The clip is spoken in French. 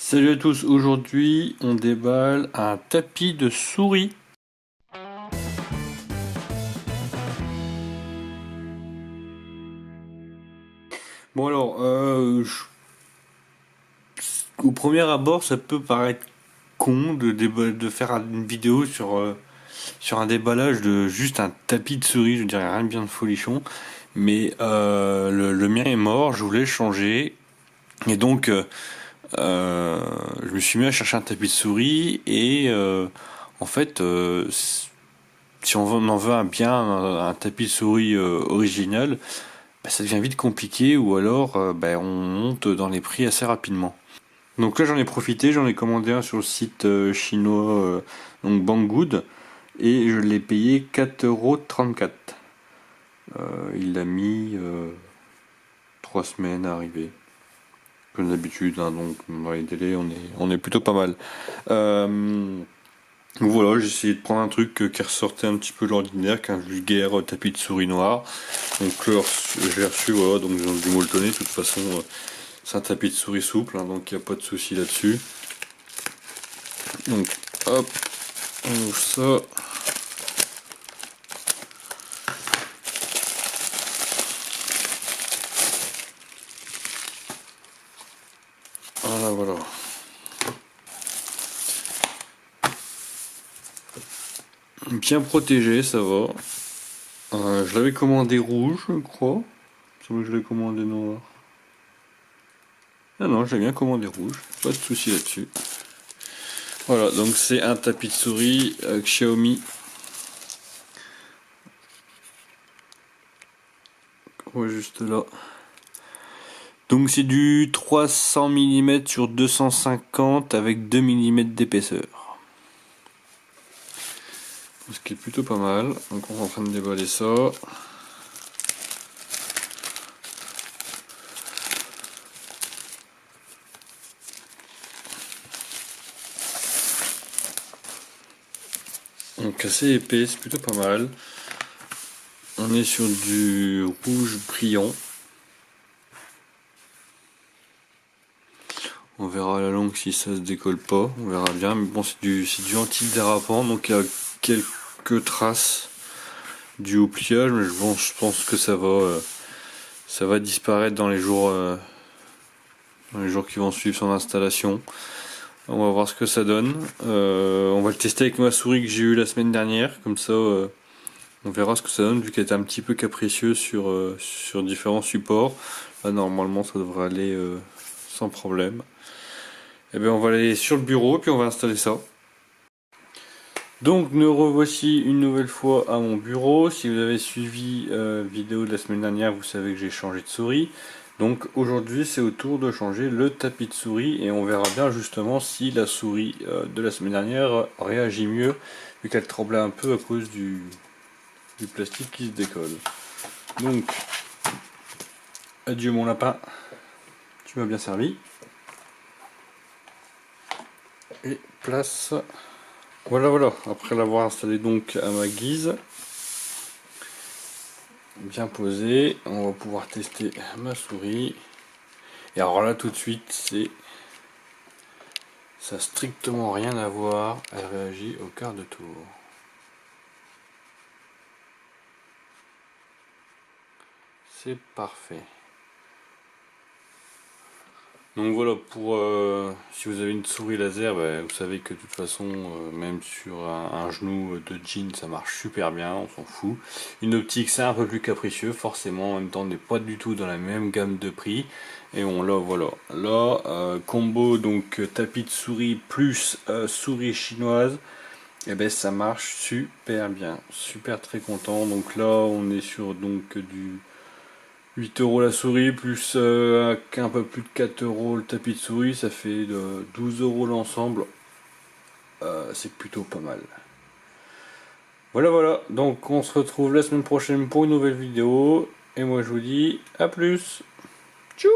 Salut à tous, aujourd'hui on déballe un tapis de souris. Bon alors, au premier abord ça peut paraître con de faire une vidéo sur un déballage de juste un tapis de souris, je dirais rien de bien de folichon, mais le mien est mort, je voulais le changer, et donc je me suis mis à chercher un tapis de souris, et en fait si on en veut un tapis de souris original, bah, ça devient vite compliqué ou alors bah, on monte dans les prix assez rapidement. Donc là j'en ai profité, j'en ai commandé un sur le site chinois donc Banggood et je l'ai payé 4,34 €. Il a mis 3 semaines à arriver. Comme d'habitude, hein, donc dans les délais on est plutôt pas mal. Donc voilà, j'ai essayé de prendre un truc qui ressortait un petit peu de l'ordinaire, qu'un vulgaire tapis de souris noir. Donc là, j'ai reçu, voilà, donc ils ont dû molletonner. De toute façon, c'est un tapis de souris souple, hein, donc il n'y a pas de souci là-dessus. Donc hop, on ouvre ça. Voilà, voilà. Bien protégé, ça va. Je l'avais commandé rouge, je crois. C'est vrai que je l'ai commandé noir. Ah non, j'ai bien commandé rouge, pas de souci là-dessus. Voilà, donc c'est un tapis de souris Xiaomi. On voit juste là. Donc c'est du 300 mm sur 250 avec 2 mm d'épaisseur. Ce qui est plutôt pas mal. Donc on est en train de déballer ça. Donc assez épais, c'est plutôt pas mal. On est sur du rouge brillant. On verra à la longue si ça se décolle pas, on verra bien. Mais bon, c'est du anti-dérapant, donc il y a quelques traces dues au pliage, mais bon, je pense que ça va disparaître dans les jours qui vont suivre son installation. On va voir ce que ça donne. On va le tester avec ma souris que j'ai eue la semaine dernière, comme ça on verra ce que ça donne vu qu'elle était un petit peu capricieuse sur différents supports. Là normalement ça devrait aller sans problème. Et bien on va aller sur le bureau puis on va installer ça. Donc nous revoici une nouvelle fois à mon bureau. Si vous avez suivi vidéo de la semaine dernière, vous savez que j'ai changé de souris. Donc aujourd'hui c'est au tour de changer le tapis de souris et on verra bien justement si la souris de la semaine dernière réagit mieux vu qu'elle tremblait un peu à cause du plastique qui se décolle. Donc adieu mon lapin, tu m'as bien servi. Et place. Voilà, voilà, après l'avoir installé donc à ma guise, bien posé, on va pouvoir tester ma souris. Et alors là tout de suite, ça n'a strictement rien à voir, elle réagit au quart de tour. C'est parfait. Donc voilà, pour si vous avez une souris laser, bah, vous savez que de toute façon, même sur un genou de jean, ça marche super bien, on s'en fout. Une optique, c'est un peu plus capricieux, forcément, en même temps, on n'est pas du tout dans la même gamme de prix. Et là, voilà, là, combo, donc tapis de souris plus souris chinoise, et ben ça marche super bien, super très content. Donc là, on est sur donc du 8 € la souris, plus un peu plus de 4 € le tapis de souris, ça fait 12 € l'ensemble. C'est plutôt pas mal. Voilà, voilà, donc on se retrouve la semaine prochaine pour une nouvelle vidéo. Et moi je vous dis à plus. Tchou.